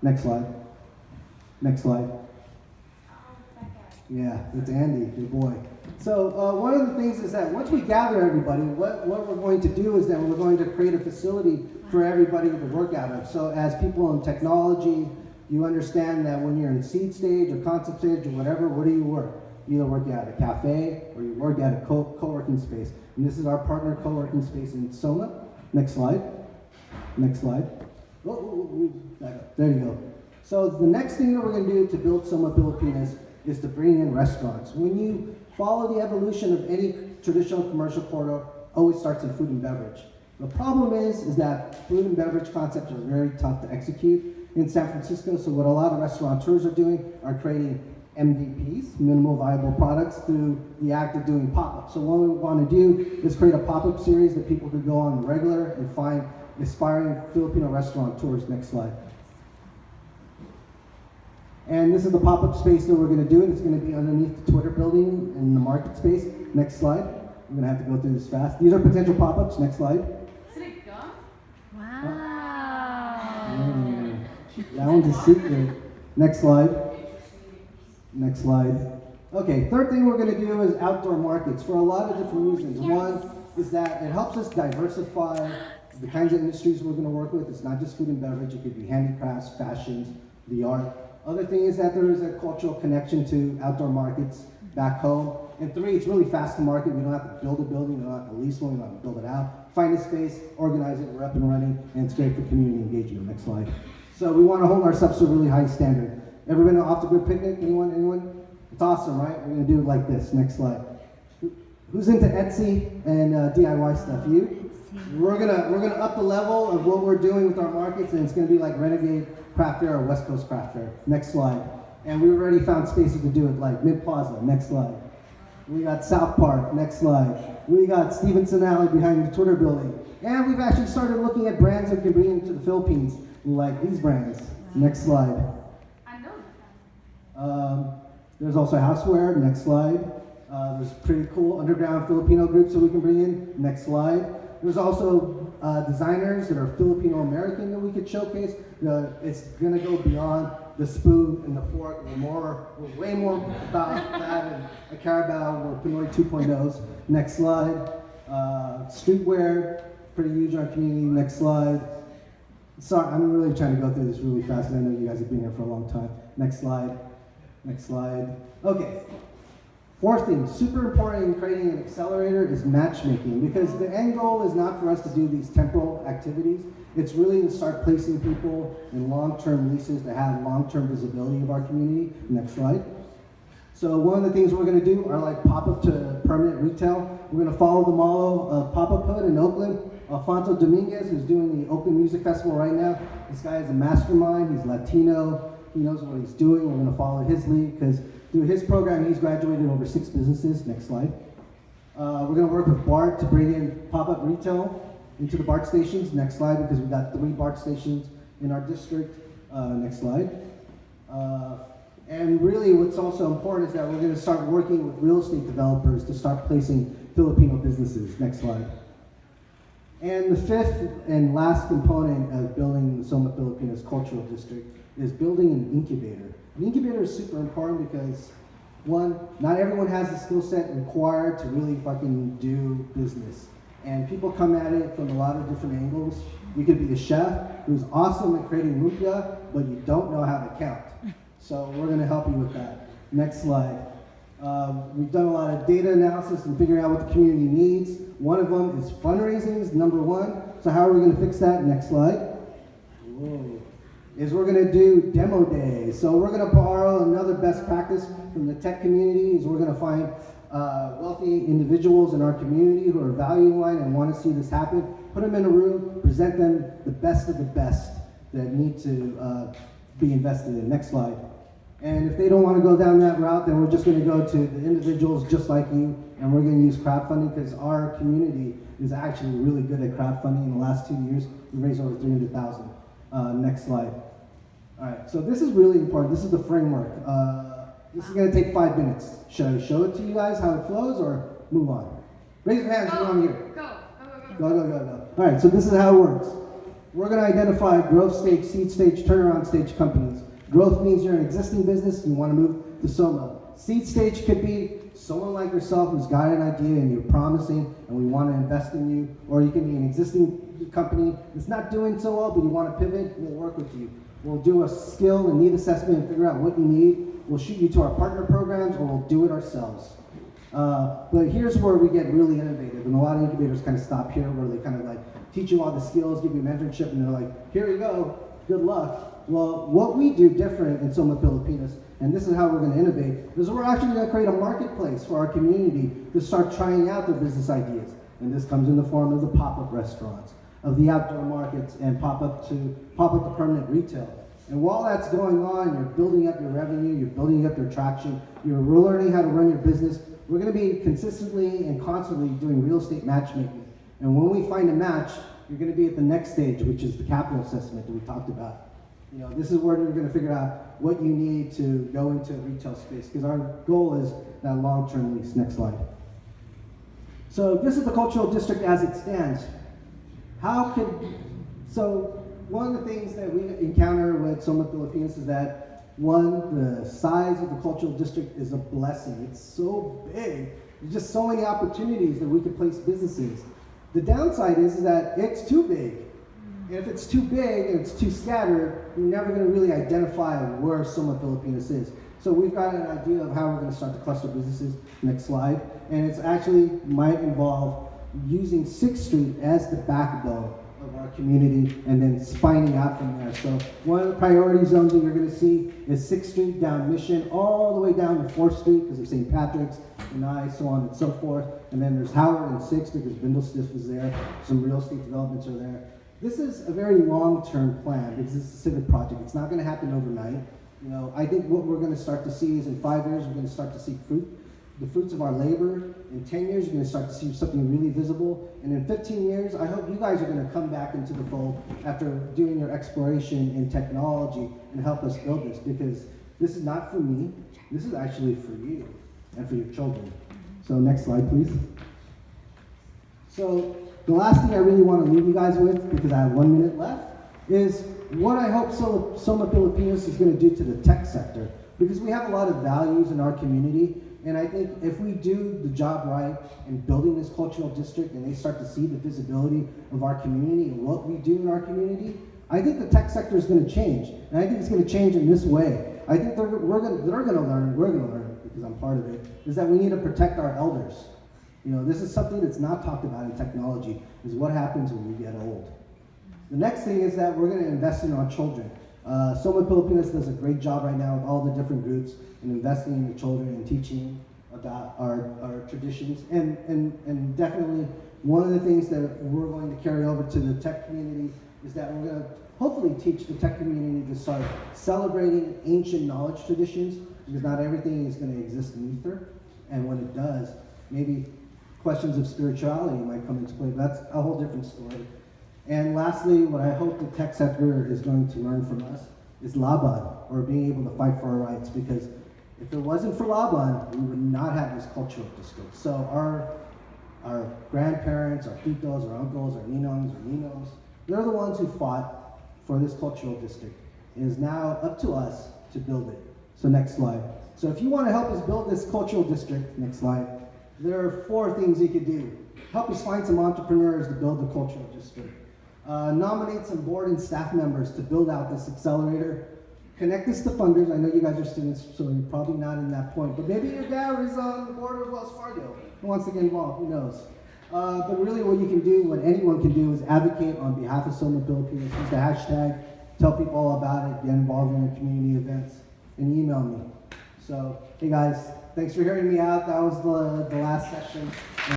Next slide. Next slide. Yeah, it's Andy, good boy. So one of the things is that once we gather everybody, what we're going to do is that we're going to create a facility for everybody to work out of. So as people in technology, you understand that when you're in seed stage or concept stage or whatever, where do you work? You either work at a cafe or you work at a co-working space. And this is our partner co-working space in Soma. Next slide. Next slide. Back up. There you go. So the next thing that we're going to do to build Soma Pilipinas is to bring in restaurants. When you follow the evolution of any traditional commercial corridor, always starts in food and beverage. The problem is that food and beverage concepts are very tough to execute in San Francisco, so what a lot of restaurateurs are doing are creating MVPs, minimal viable products, through the act of doing pop-ups. So what we want to do is create a pop-up series that people could go on regular and find aspiring Filipino restaurateurs. Next slide. And this is the pop-up space that we're going to do. It's going to be underneath the Twitter building in the market space. Next slide. I'm going to have to go through this fast. These are potential pop-ups. Next slide. Wow. That one's a secret. Next slide. Next slide. Okay, third thing we're going to do is outdoor markets for a lot of different reasons. One is that it helps us diversify the kinds of industries we're going to work with. It's not just food and beverage. It could be handicrafts, fashions, the art. Other thing is that there is a cultural connection to outdoor markets back home. And three, it's really fast to market. We don't have to build a building. We don't have to lease one. We don't have to build it out. Find a space, organize it, we're up and running, and it's great for community engagement. Next slide. So we want to hold ourselves to a really high standard. Ever been to Off the Grid Picnic? Anyone? Anyone? It's awesome, right? We're going to do it like this. Next slide. Who's into Etsy and DIY stuff? You? We're gonna up the level of what we're doing with our markets, and it's going to be like Renegade Craft Fair or West Coast Craft Fair. Next slide. And we already found spaces to do it, like Mid Plaza. Next slide. We got South Park. Next slide. We got Stevenson Alley behind the Twitter building. And we've actually started looking at brands that can bring into the Philippines, like these brands. Next slide. I know. There's also Houseware. Next slide. There's pretty cool underground Filipino groups that we can bring in. Next slide. There's also designers that are Filipino-American that we could showcase. It's going to go beyond the spoon and the fork. We're way more about that and a Carabao. We're Pinoy 2.0s. Next slide. Streetwear, pretty huge in our community. Next slide. Sorry, I'm really trying to go through this really fast because I know you guys have been here for a long time. Next slide. Next slide. Okay. Fourth thing, super important in creating an accelerator is matchmaking, because the end goal is not for us to do these temporal activities. It's really to start placing people in long-term leases to have long-term visibility of our community. Next slide. So one of the things we're going to do are like pop-up to permanent retail. We're going to follow the model of Pop-Up Hood in Oakland. Alfonso Dominguez, who's doing the Oakland Music Festival right now. This guy is a mastermind. He's Latino. He knows what he's doing. We're going to follow his lead because through his program, he's graduated over 6 businesses. Next slide. We're going to work with BART to bring in pop-up retail into the BART stations. Next slide, because we've got 3 BART stations in our district. Next slide. And really what's also important is that we're going to start working with real estate developers to start placing Filipino businesses. Next slide. And the fifth and last component of building the Soma Pilipinas Cultural District is building an incubator. An incubator is super important because, one, not everyone has the skill set required to really fucking do business. And people come at it from a lot of different angles. You could be a chef who's awesome at creating lumpia, but you don't know how to count. So we're gonna help you with that. Next slide. We've done a lot of data analysis and figuring out what the community needs. One of them is fundraising is number one. So how are we gonna fix that? Next slide. Whoa. Is we're gonna do demo days. So we're gonna borrow another best practice from the tech community is we're gonna find wealthy individuals in our community who are value aligned and wanna see this happen. Put them in a room, present them the best of the best that need to be invested in. Next slide. And if they don't want to go down that route, then we're just going to go to the individuals just like you, and we're going to use crowdfunding because our community is actually really good at crowdfunding. In the last 2 years, we raised over $300,000. Next slide. All right, so this is really important. This is the framework. This is going to take 5 minutes. Should I show it to you guys how it flows or move on? Raise your hands if you want to hear it. Go. Go. All right, so this is how it works. we're going to identify growth stage, seed stage, turnaround stage companies. Growth means you're an existing business, you want to move to Soma. Seed stage could be someone like yourself who's got an idea and you're promising and we want to invest in you, or you can be an existing company that's not doing so well, but you want to pivot, we'll work with you. We'll do a skill and need assessment and figure out what you need. We'll shoot you to our partner programs, or we'll do it ourselves. But here's where we get really innovative, and a lot of incubators kind of stop here, where they kind of like teach you all the skills, give you mentorship, and they're like, here you go, good luck. Well, what we do different in Soma Pilipinas, and this is how we're going to innovate, is we're actually going to create a marketplace for our community to start trying out their business ideas. And this comes in the form of the pop-up restaurants, of the outdoor markets, and pop-up to permanent retail. And while that's going on, you're building up your revenue, you're building up your traction, we're learning how to run your business. We're going to be consistently and constantly doing real estate matchmaking. And when we find a match, you're going to be at the next stage, which is the capital assessment that we talked about. You know, this is where you're going to figure out what you need to go into retail space, because our goal is that long-term lease. Next slide. So this is the cultural district as it stands. So one of the things that we encounter with Soma Pilipinas is that, one, the size of the cultural district is a blessing. It's so big. There's just so many opportunities that we could place businesses. The downside is that it's too big. And if it's too big and it's too scattered, you're never going to really identify where Soma Pilipinas is. So we've got an idea of how we're going to start to cluster businesses. Next slide. And it's actually might involve using 6th Street as the backbone of our community and then spining out from there. So one of the priority zones that you're going to see is 6th Street down Mission all the way down to 4th Street because of St. Patrick's and so on and so forth. And then there's Howard and 6th because Bindlestiff is there. Some real estate developments are there. This is a very long-term plan because it's a civic project. It's not going to happen overnight. You know, I think what we're going to start to see is in 5 years, we're going to start to see the fruits of our labor. In 10 years, you're going to start to see something really visible. And in 15 years, I hope you guys are going to come back into the fold after doing your exploration in technology and help us build this, because this is not for me. This is actually for you and for your children. So next slide, please. So the last thing I really want to leave you guys with, because I have 1 minute left, is what I hope Soma Pilipinas is going to do to the tech sector. Because we have a lot of values in our community, and I think if we do the job right in building this cultural district and they start to see the visibility of our community and what we do in our community, I think the tech sector is going to change. And I think it's going to change in this way. I think they're going to learn, we're going to learn, because I'm part of it, is that we need to protect our elders. You know, this is something that's not talked about in technology, is what happens when we get old. The next thing is that we're going to invest in our children. Soma Pilipinas does a great job right now with all the different groups in investing in the children and teaching about our traditions. And definitely one of the things that we're going to carry over to the tech community is that we're going to hopefully teach the tech community to start celebrating ancient knowledge traditions, because not everything is going to exist in ether. And when it does, maybe questions of spirituality might come into play, but that's a whole different story. And lastly, what I hope the tech sector is going to learn from us is Laban, or being able to fight for our rights, because if it wasn't for Laban, we would not have this cultural district. So our grandparents, our titos, our uncles, our ninos, they're the ones who fought for this cultural district. It is now up to us to build it. So next slide. So if you want to help us build this cultural district, next slide, there are 4 things you could do. Help us find some entrepreneurs to build the cultural district. Nominate some board and staff members to build out this accelerator. Connect us to funders. I know you guys are students, so you're probably not in that point, but maybe your dad is on the board of Wells Fargo and wants to get involved, who knows. But really what you can do, what anyone can do, is advocate on behalf of Soma Pilipinas. Use the hashtag, tell people all about it, get involved in the community events, and email me. So, hey guys, thanks for hearing me out. That was the last session.